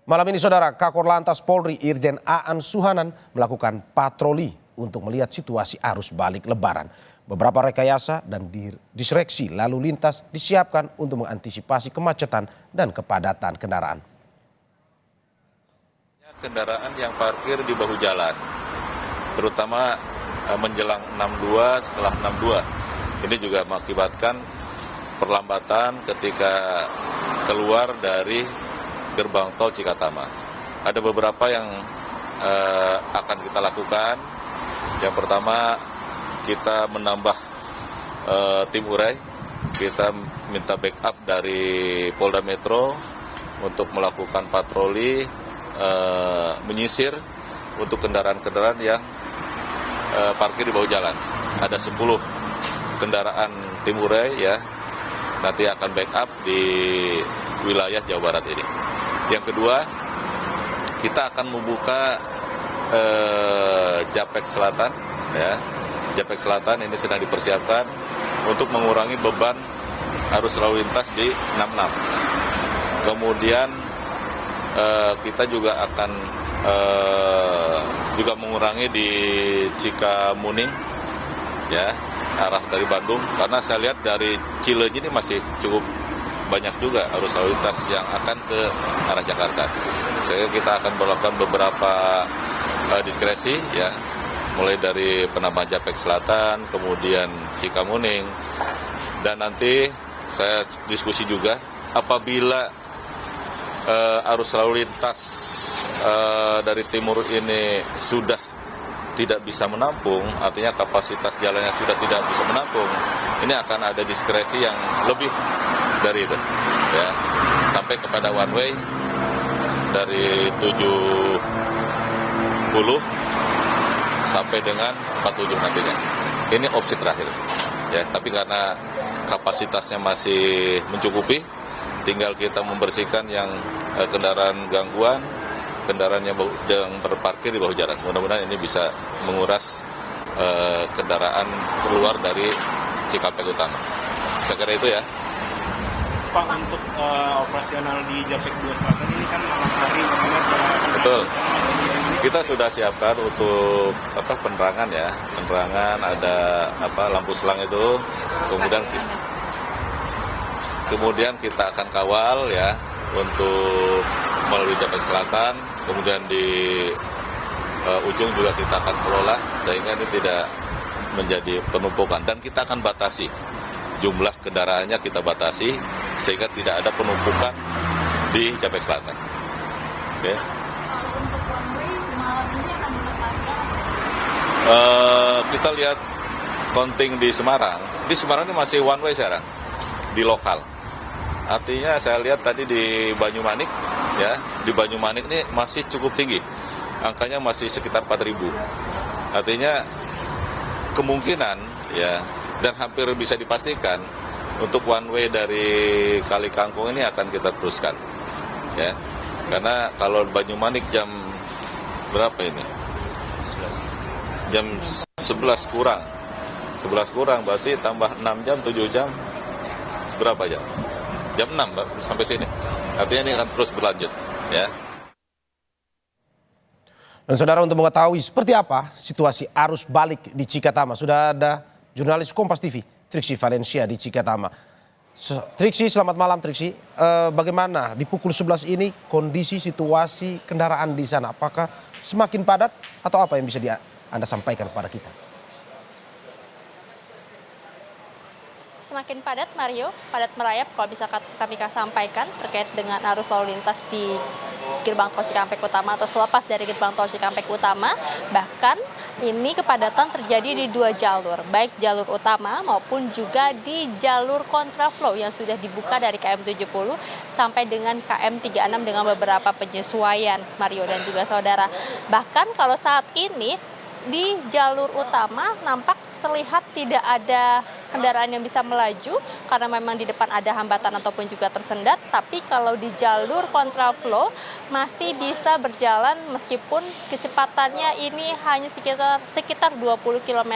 Malam ini saudara, Kakor Lantas Polri Irjen Aan Suhanan melakukan patroli untuk melihat situasi arus balik Lebaran. Beberapa rekayasa dan disreksi lalu lintas disiapkan untuk mengantisipasi kemacetan dan kepadatan kendaraan. Kendaraan yang parkir di bahu jalan, terutama menjelang 62 setelah 62. Ini juga mengakibatkan perlambatan ketika keluar dari gerbang tol Cikatama. Ada beberapa yang akan kita lakukan. Yang pertama, kita menambah tim urai. Kita minta backup dari Polda Metro untuk melakukan patroli menyisir untuk kendaraan-kendaraan yang parkir di bawah jalan. Ada 10 kendaraan tim urai ya, nanti akan backup di wilayah Jawa Barat ini. Yang kedua, kita akan membuka Japek Selatan ya. Japek Selatan ini sedang dipersiapkan untuk mengurangi beban arus lalu lintas di 66. Kemudian kita juga akan juga mengurangi di Cikamuning ya, arah dari Bandung, karena saya lihat dari Cileunyi ini masih cukup banyak juga arus lalu lintas yang akan ke arah Jakarta. Sehingga kita akan melakukan beberapa diskresi ya, mulai dari penambahan Japek Selatan, kemudian Cikamuning, dan nanti saya diskusi juga apabila arus lalu lintas dari timur ini sudah tidak bisa menampung, artinya kapasitas jalannya sudah tidak bisa menampung, ini akan ada diskresi yang lebih dari itu ya, sampai kepada one way dari 70 sampai dengan 47 nantinya. Ini opsi terakhir ya, tapi karena kapasitasnya masih mencukupi, tinggal kita membersihkan yang kendaraan gangguan, kendaraan yang berparkir di bawah jalan. Mudah-mudahan ini bisa menguras kendaraan keluar dari Cikampek Utama. Saya kira itu ya. Pak, untuk operasional di Japek 2 Selatan ini kan malam hari mengingat betul. Kita sudah siapkan untuk penerangan ya. Penerangan ada lampu selang itu. Kemudian kita akan kawal ya untuk melalui Japek Selatan, kemudian di ujung juga kita akan kelola sehingga ini tidak menjadi penumpukan, dan kita akan batasi jumlah kendaraannya, kita batasi sehingga tidak ada penumpukan di Japek Selatan. Oke. Untuk one way malam ini akan diperpanjang? Kita lihat counting di Semarang. Di Semarang ini masih one way sekarang di lokal. Artinya saya lihat tadi di Banyumanik ya, di Banyumanik ini masih cukup tinggi. Angkanya masih sekitar 4.000. Artinya kemungkinan ya, dan hampir bisa dipastikan untuk one way dari Kali Kangkung ini akan kita teruskan ya. Karena kalau Banyumanik jam berapa ini? Jam 11 kurang. 11 kurang berarti tambah 6 jam, 7 jam. Berapa jam? Jam 6 sampai sini. Artinya ini akan terus berlanjut ya. Dan saudara, untuk mengetahui seperti apa situasi arus balik di Cikatama, sudah ada jurnalis Kompas TV, Triksi Valencia di Cikatama. Triksi, selamat malam Triksi. Bagaimana di pukul 11 ini kondisi situasi kendaraan di sana? Apakah semakin padat atau apa yang bisa Anda sampaikan kepada kita? Semakin padat, Mario, padat merayap kalau bisa kami sampaikan terkait dengan arus lalu lintas di gerbang tol Cikampek Utama atau selepas dari gerbang tol Cikampek Utama. Bahkan ini kepadatan terjadi di 2 jalur, baik jalur utama maupun juga di jalur kontraflow yang sudah dibuka dari KM 70 sampai dengan KM 36 dengan beberapa penyesuaian, Mario dan juga saudara. Bahkan kalau saat ini di jalur utama nampak terlihat tidak ada kendaraan yang bisa melaju karena memang di depan ada hambatan ataupun juga tersendat. Tapi kalau di jalur kontraflow masih bisa berjalan meskipun kecepatannya ini hanya sekitar 20 km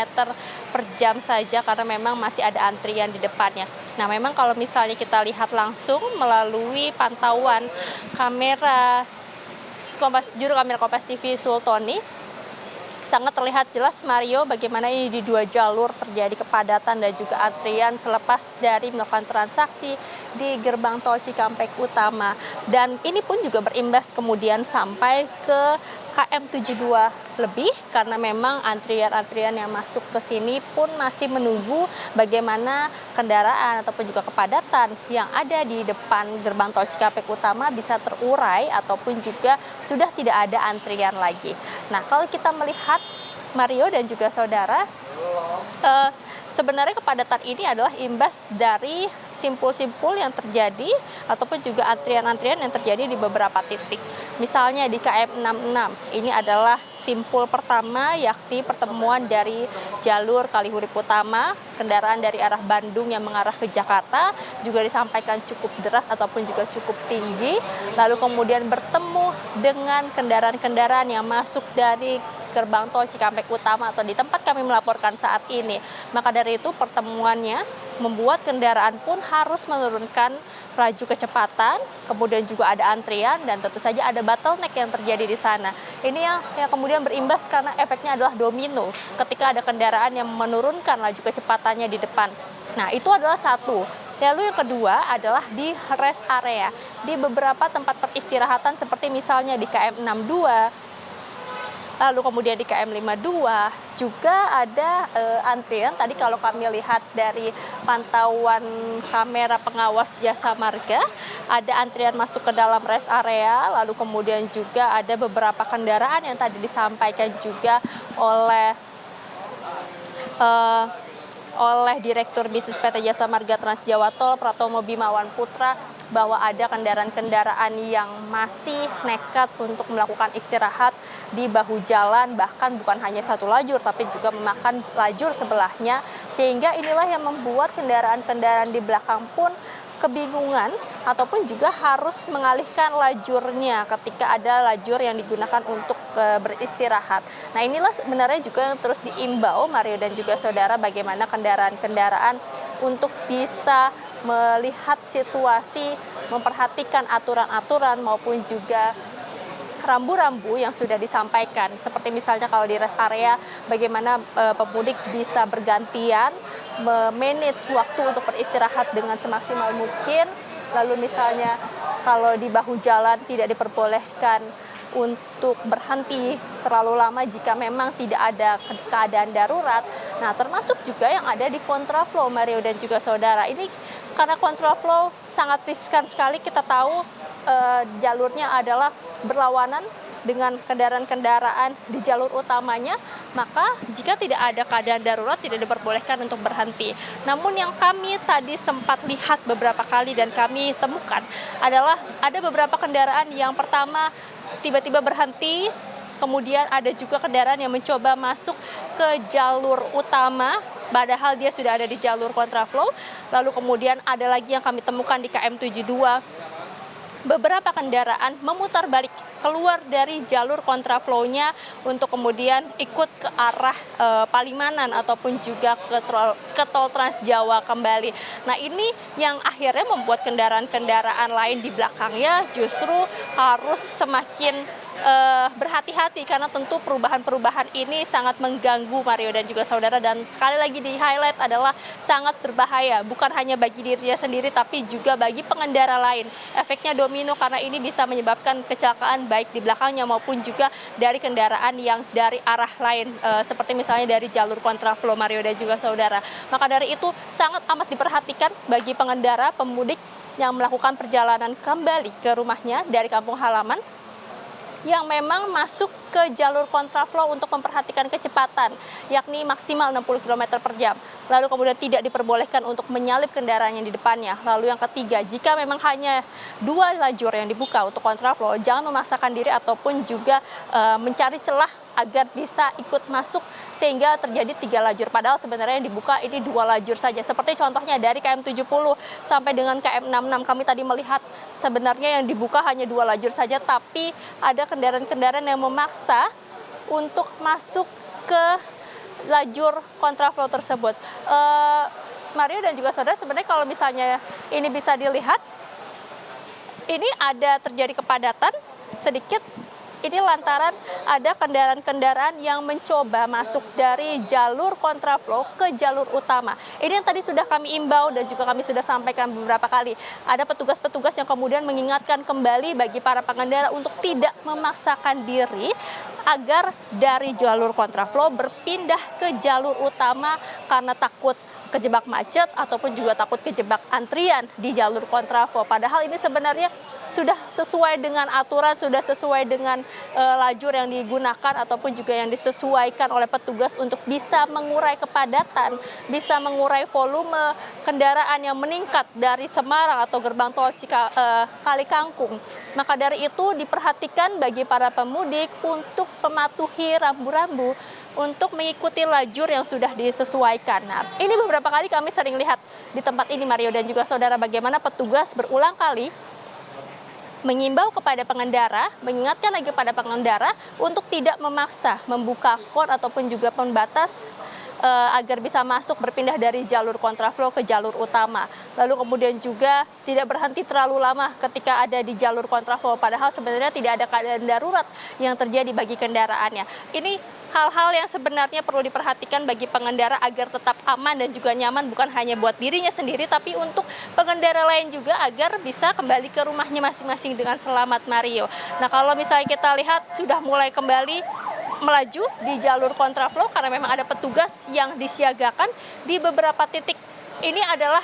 per jam saja karena memang masih ada antrian di depannya. Nah, memang kalau misalnya kita lihat langsung melalui pantauan kamera juru kamera Kompas TV Sultoni, sangat terlihat jelas Mario bagaimana ini di dua jalur terjadi kepadatan dan juga antrian selepas dari melakukan transaksi di gerbang tol Cikampek Utama. Dan ini pun juga berimbas kemudian sampai ke KM 72 lebih karena memang antrian-antrian yang masuk ke sini pun masih menunggu bagaimana kendaraan ataupun juga kepadatan yang ada di depan gerbang tol Cikampek Utama bisa terurai ataupun juga sudah tidak ada antrian lagi. Nah, kalau kita melihat Mario dan juga saudara, sebenarnya kepadatan ini adalah imbas dari simpul-simpul yang terjadi ataupun juga antrian-antrian yang terjadi di beberapa titik. Misalnya di KM 66, ini adalah simpul pertama yakni pertemuan dari jalur Kalihurip Utama, kendaraan dari arah Bandung yang mengarah ke Jakarta juga disampaikan cukup deras ataupun juga cukup tinggi. Lalu kemudian bertemu dengan kendaraan-kendaraan yang masuk dari gerbang tol Cikampek Utama atau di tempat kami melaporkan saat ini. Maka dari itu pertemuannya membuat kendaraan pun harus menurunkan laju kecepatan, kemudian juga ada antrian dan tentu saja ada bottleneck yang terjadi di sana. Ini yang kemudian berimbas karena efeknya adalah domino ketika ada kendaraan yang menurunkan laju kecepatannya di depan. Nah, itu adalah satu. Lalu yang kedua adalah di rest area. Di beberapa tempat peristirahatan seperti misalnya di KM 62, lalu kemudian di KM 52 juga ada antrian. Tadi kalau kami lihat dari pantauan kamera pengawas jasa marga, ada antrian masuk ke dalam rest area. Lalu kemudian juga ada beberapa kendaraan yang tadi disampaikan juga oleh Direktur Bisnis PT Jasa Marga Trans Jawa Tol Pratomo Bimawan Putra bahwa ada kendaraan-kendaraan yang masih nekat untuk melakukan istirahat di bahu jalan, bahkan bukan hanya satu lajur tapi juga memakan lajur sebelahnya, sehingga inilah yang membuat kendaraan-kendaraan di belakang pun kebingungan ataupun juga harus mengalihkan lajurnya ketika ada lajur yang digunakan untuk beristirahat. Nah, inilah sebenarnya juga yang terus diimbau Mario dan juga saudara, bagaimana kendaraan-kendaraan untuk bisa melihat situasi, memperhatikan aturan-aturan maupun juga rambu-rambu yang sudah disampaikan. Seperti misalnya kalau di rest area, bagaimana pemudik bisa bergantian memanage waktu untuk beristirahat dengan semaksimal mungkin. Lalu misalnya kalau di bahu jalan tidak diperbolehkan untuk berhenti terlalu lama jika memang tidak ada keadaan darurat. Nah, termasuk juga yang ada di kontraflow Mario dan juga saudara. Ini karena kontraflow sangat riskan sekali, kita tahu jalurnya adalah berlawanan dengan kendaraan-kendaraan di jalur utamanya, maka jika tidak ada keadaan darurat tidak diperbolehkan untuk berhenti. Namun yang kami tadi sempat lihat beberapa kali dan kami temukan adalah ada beberapa kendaraan yang pertama tiba-tiba berhenti, kemudian ada juga kendaraan yang mencoba masuk ke jalur utama padahal dia sudah ada di jalur kontraflow. Lalu kemudian ada lagi yang kami temukan di KM 72, beberapa kendaraan memutar balik keluar dari jalur kontraflow-nya untuk kemudian ikut ke arah Palimanan ataupun juga ke tol Trans Jawa kembali. Nah, ini yang akhirnya membuat kendaraan-kendaraan lain di belakangnya justru harus semakin berhati-hati karena tentu perubahan-perubahan ini sangat mengganggu Mario dan juga saudara, dan sekali lagi di highlight adalah sangat berbahaya bukan hanya bagi dirinya sendiri tapi juga bagi pengendara lain. Efeknya domino karena ini bisa menyebabkan kecelakaan baik di belakangnya maupun juga dari kendaraan yang dari arah lain seperti misalnya dari jalur kontraflow Mario dan juga saudara. Maka dari itu sangat amat diperhatikan bagi pengendara pemudik yang melakukan perjalanan kembali ke rumahnya dari kampung halaman yang memang masuk ke jalur kontraflow untuk memperhatikan kecepatan, yakni maksimal 60 km per jam. Lalu kemudian tidak diperbolehkan untuk menyalip kendaraan yang di depannya. Lalu yang ketiga, jika memang hanya 2 lajur yang dibuka untuk kontraflow, jangan memaksakan diri ataupun juga mencari celah agar bisa ikut masuk sehingga terjadi 3 lajur. Padahal sebenarnya yang dibuka ini 2 lajur saja. Seperti contohnya dari KM 70 sampai dengan KM 66 kami tadi melihat sebenarnya yang dibuka hanya 2 lajur saja, tapi ada kendaraan-kendaraan yang memaksa untuk masuk ke lajur kontraflow tersebut. Mario dan juga saudara, sebenarnya kalau misalnya ini bisa dilihat, ini ada terjadi kepadatan sedikit Ini lantaran ada kendaraan-kendaraan yang mencoba masuk dari jalur kontraflow ke jalur utama. Ini yang tadi sudah kami imbau dan juga kami sudah sampaikan beberapa kali. Ada petugas-petugas yang kemudian mengingatkan kembali bagi para pengendara untuk tidak memaksakan diri agar dari jalur kontraflow berpindah ke jalur utama karena takut kejebak macet ataupun juga takut kejebak antrian di jalur kontraflow. Padahal ini sebenarnya sudah sesuai dengan aturan, sudah sesuai dengan lajur yang digunakan ataupun juga yang disesuaikan oleh petugas untuk bisa mengurai kepadatan, bisa mengurai volume kendaraan yang meningkat dari Semarang atau gerbang tol Kali Kangkung. Maka dari itu diperhatikan bagi para pemudik untuk mematuhi rambu-rambu untuk mengikuti lajur yang sudah disesuaikan. Nah, ini beberapa kali kami sering lihat di tempat ini, Mario dan juga saudara, bagaimana petugas berulang kali mengimbau kepada pengendara, mengingatkan lagi kepada pengendara untuk tidak memaksa membuka kon ataupun juga pembatas agar bisa masuk berpindah dari jalur kontraflow ke jalur utama. Lalu kemudian juga tidak berhenti terlalu lama ketika ada di jalur kontraflow, padahal sebenarnya tidak ada keadaan darurat yang terjadi bagi kendaraannya. Ini hal-hal yang sebenarnya perlu diperhatikan bagi pengendara agar tetap aman dan juga nyaman, bukan hanya buat dirinya sendiri tapi untuk pengendara lain juga agar bisa kembali ke rumahnya masing-masing dengan selamat, Mario. Nah, kalau misalnya kita lihat sudah mulai kembali melaju di jalur kontraflow karena memang ada petugas yang disiagakan di beberapa titik. Ini adalah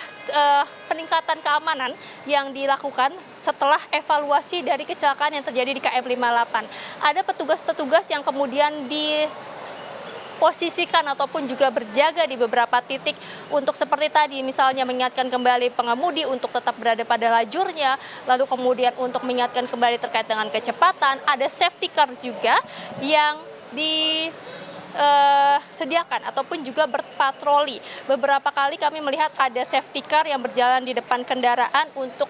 peningkatan keamanan yang dilakukan setelah evaluasi dari kecelakaan yang terjadi di KM 58. Ada petugas-petugas yang kemudian diposisikan ataupun juga berjaga di beberapa titik untuk seperti tadi, misalnya mengingatkan kembali pengemudi untuk tetap berada pada lajurnya, lalu kemudian untuk mengingatkan kembali terkait dengan kecepatan. Ada safety car juga yang disediakan ataupun juga berpatroli. Beberapa kali kami melihat ada safety car yang berjalan di depan kendaraan untuk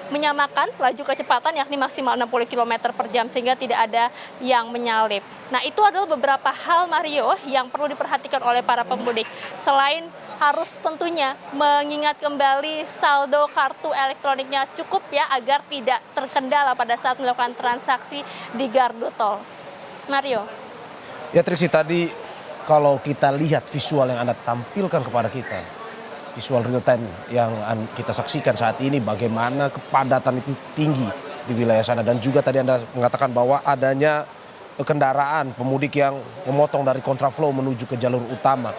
menyamakan laju kecepatan yakni maksimal 60 km per jam sehingga tidak ada yang menyalip. Nah, itu adalah beberapa hal, Mario, yang perlu diperhatikan oleh para pemudik. Selain harus tentunya mengingat kembali saldo kartu elektroniknya cukup ya agar tidak terkendala pada saat melakukan transaksi di gardu tol. Mario. Ya Triksi, tadi kalau kita lihat visual yang Anda tampilkan kepada kita, visual real time yang kita saksikan saat ini, bagaimana kepadatan itu tinggi di wilayah sana. Dan juga tadi Anda mengatakan bahwa adanya kendaraan pemudik yang memotong dari kontraflow menuju ke jalur utama.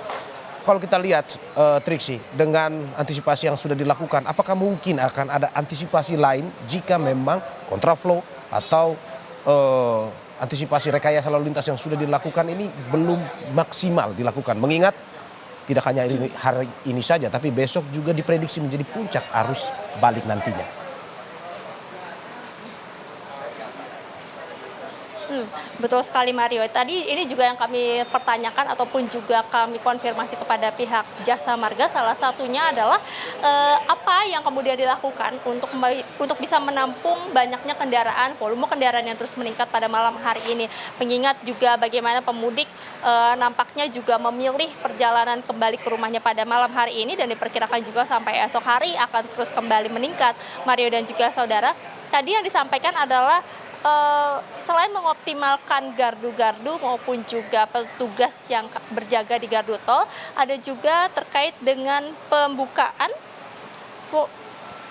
Kalau kita lihat Triksi, dengan antisipasi yang sudah dilakukan, apakah mungkin akan ada antisipasi lain jika memang kontraflow atau antisipasi rekayasa lalu lintas yang sudah dilakukan ini belum maksimal dilakukan? Mengingat tidak hanya hari ini saja, tapi besok juga diprediksi menjadi puncak arus balik nantinya. Betul sekali, Mario. Tadi ini juga yang kami pertanyakan ataupun juga kami konfirmasi kepada pihak Jasa Marga. Salah satunya adalah apa yang kemudian dilakukan untuk bisa menampung banyaknya kendaraan, volume kendaraan yang terus meningkat pada malam hari ini. Mengingat juga bagaimana pemudik nampaknya juga memilih perjalanan kembali ke rumahnya pada malam hari ini dan diperkirakan juga sampai esok hari akan terus kembali meningkat. Mario dan juga saudara, tadi yang disampaikan adalah selain mengoptimalkan gardu-gardu maupun juga petugas yang berjaga di gardu tol, ada juga terkait dengan pembukaan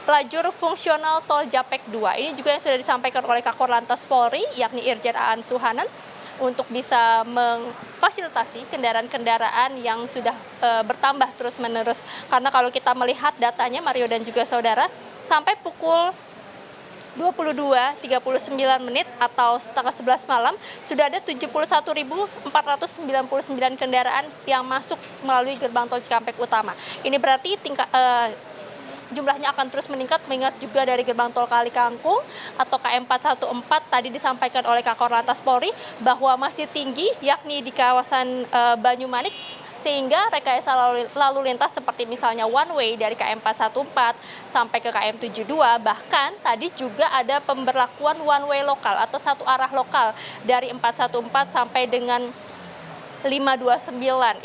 lajur fungsional tol Japek 2. Ini juga yang sudah disampaikan oleh Kakor Lantas Polri, yakni Irjen Aan Suhanan, untuk bisa memfasilitasi kendaraan-kendaraan yang sudah bertambah terus-menerus. Karena kalau kita melihat datanya, Mario dan juga saudara, sampai pukul 22.39 atau setengah 11 malam sudah ada 71.499 kendaraan yang masuk melalui gerbang tol Cikampek Utama. Ini berarti jumlahnya akan terus meningkat mengingat juga dari gerbang tol Kali Kangkung atau KM 414 tadi disampaikan oleh Kakor Lantas Polri bahwa masih tinggi yakni di kawasan Banyumanik, sehingga rekayasa lalu lintas seperti misalnya one way dari KM 414 sampai ke KM 72, bahkan tadi juga ada pemberlakuan one way lokal atau satu arah lokal dari 414 sampai dengan 529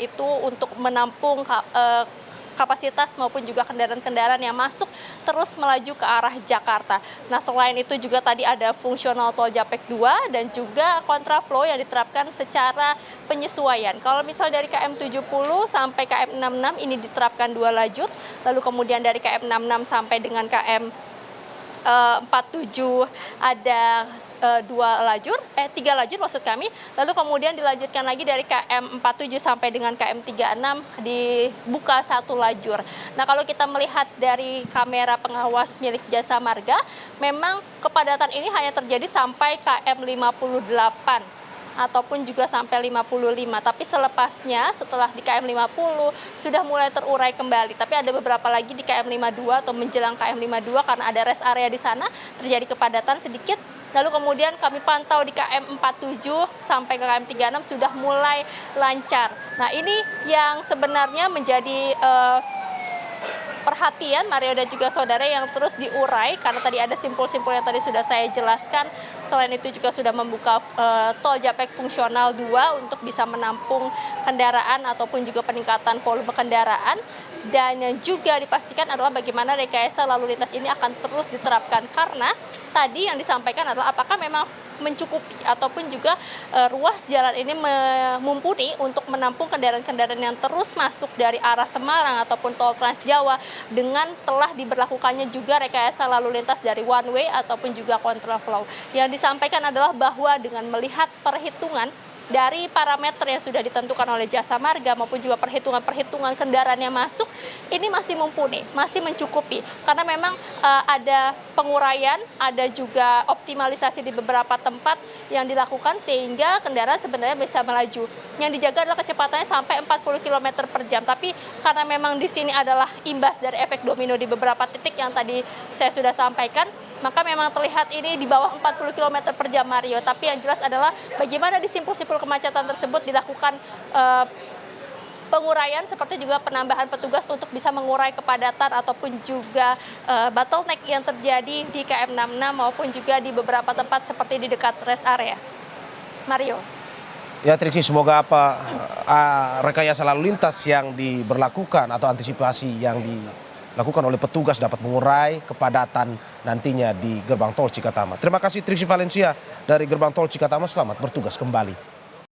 itu untuk menampung kapasitas maupun juga kendaraan-kendaraan yang masuk terus melaju ke arah Jakarta. Nah, selain itu juga tadi ada fungsional tol Japek 2 dan juga kontraflow yang diterapkan secara penyesuaian. Kalau misal dari KM 70 sampai KM 66 ini diterapkan 2 lajur, lalu kemudian dari KM 66 sampai dengan KM 47 ada 3 lajur maksud kami, lalu kemudian dilanjutkan lagi dari KM 47 sampai dengan KM 36 dibuka 1 lajur. Nah, kalau kita melihat dari kamera pengawas milik Jasa Marga, memang kepadatan ini hanya terjadi sampai KM 58 ataupun juga sampai 55. Tapi selepasnya setelah di KM 50 sudah mulai terurai kembali. Tapi ada beberapa lagi di KM 52 atau menjelang KM 52 karena ada rest area di sana terjadi kepadatan sedikit. Lalu kemudian kami pantau di KM 47 sampai ke KM 36 sudah mulai lancar. Nah, ini yang sebenarnya menjadi perhatian Mario dan juga saudara yang terus diurai karena tadi ada simpul-simpul yang tadi sudah saya jelaskan. Selain itu juga sudah membuka tol Japek fungsional 2 untuk bisa menampung kendaraan ataupun juga peningkatan volume kendaraan. Dan yang juga dipastikan adalah bagaimana rekayasa lalu lintas ini akan terus diterapkan karena tadi yang disampaikan adalah apakah memang mencukupi ataupun juga ruas jalan ini mumpuni untuk menampung kendaraan-kendaraan yang terus masuk dari arah Semarang ataupun tol Trans Jawa dengan telah diberlakukannya juga rekayasa lalu lintas dari one way ataupun juga kontraflow. Yang disampaikan adalah bahwa dengan melihat perhitungan dari parameter yang sudah ditentukan oleh Jasa Marga maupun juga perhitungan-perhitungan kendaraan yang masuk, ini masih mumpuni, masih mencukupi. Karena memang ada penguraian, ada juga optimalisasi di beberapa tempat yang dilakukan sehingga kendaraan sebenarnya bisa melaju. Yang dijaga adalah kecepatannya sampai 40 km per jam. Tapi karena memang di sini adalah imbas dari efek domino di beberapa titik yang tadi saya sudah sampaikan, maka memang terlihat ini di bawah 40 km per jam, Mario. Tapi yang jelas adalah bagaimana di simpul-simpul kemacetan tersebut dilakukan penguraian seperti juga penambahan petugas untuk bisa mengurai kepadatan ataupun juga bottleneck yang terjadi di KM 66 maupun juga di beberapa tempat seperti di dekat rest area. Mario. Ya Triksi, semoga rekayasa lalu lintas yang diberlakukan atau antisipasi yang dilakukan oleh petugas dapat mengurai kepadatan nantinya di gerbang tol Cikatama. Terima kasih Triksi Valencia dari gerbang tol Cikatama, selamat bertugas kembali.